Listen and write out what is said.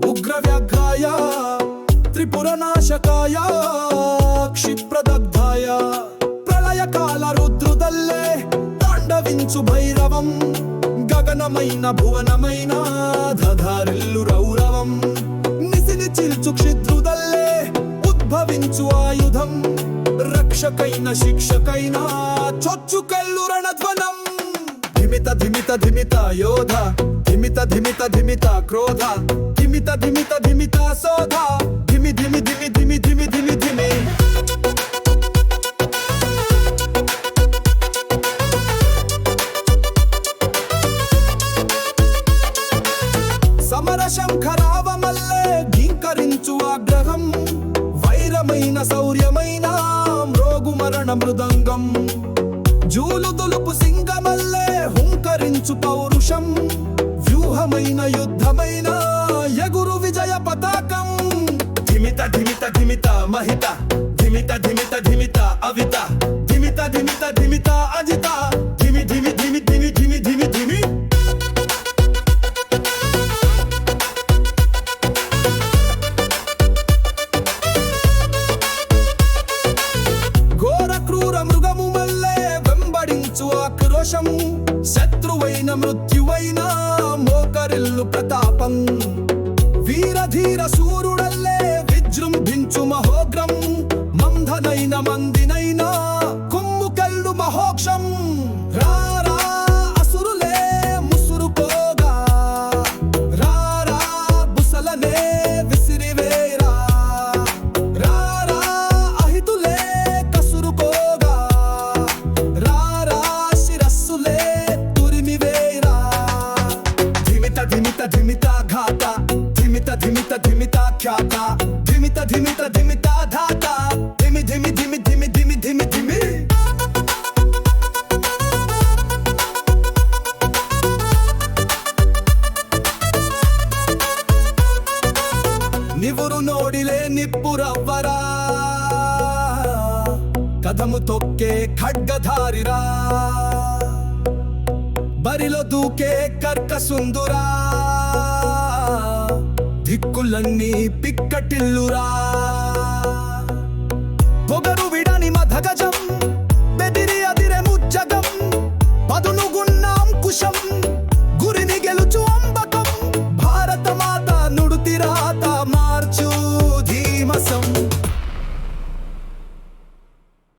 ఉగ్రవ్యాఘ్రాయ త్రిపురనాశకాయ క్షిప్రదగ్ధాయ ప్రళయకాల రుద్రుదల్లే తాండవించు భైరవం గగనమైన భువనమైన ధధారిల్లు రౌరవం నిసిని చిల్చు క్షిద్రుదల్లే ఉద్భవించు ఆయుధం రక్షకైన శిక్షకైన చొచ్చుకెళ్ళు రణధ్వనం ధిమిత ధిమిత ధిమిత యోధ ధిమిత ధిమిత ధిమిత క్రోధ ధిమిత ధిమిత ధిమిత శోధ ధిమి ధిమి ధిమి ధిమి ధిమి ధిమి ధిమి సమర శంఖరావమల్లే ఘీంకరించు ఆగ్రహం వైరమైన శౌర్యమైన మ్రోగు మరణ మృదంగం జూలు దులుపు సింగమల్లే హుంకరించు పౌరుషం వ్యూహమైన యుద్ధమైన ఎగురు విజయ పతాకం ధిమిత ధిమిత ధిమిత మహిత ధిమిత ధిమిత ధిమిత అవిత ధిమిత ధిమిత ధిమిత అజిత ధిమి ధిమి ధిమి ధిమి ధిమి ధిమి ధిమి ఘోర క్రూర మృగము మల్లే వెంబడించు ఆక్రోశం శత్రువైన మృత్యువైన మోకరిల్లు ప్రతాపం వీరధీర సూర్యుడల్లే విజృంభించు మహోగ్రం మందనైన మందినైన కుమ్ముకెళ్ళు మహోక్షం రారా అసురులే ముసురుకోగా రారా బుసలనే విసిరివేరా రారా అహితులే కసురుకోగా రారా శిరస్సులే తురిమివేరా ధిమిత ధిమిత ధిమిత ఘాత ధిమిత ధిమిత ధిమిత ఖ్యాత ధిమిత ధిమిత ధిమిత ధాత ధిమి ధిమి ధిమి ధిమి ధిమి ధిమి ధిమి నివురు నోడిలే నిప్పురవ్వరా కదము తొక్కే ఖడ్గధారిరా బరిలో దూకే కర్కసుందురా దిక్కులన్నీ పిక్కటిల్లురా పొగరు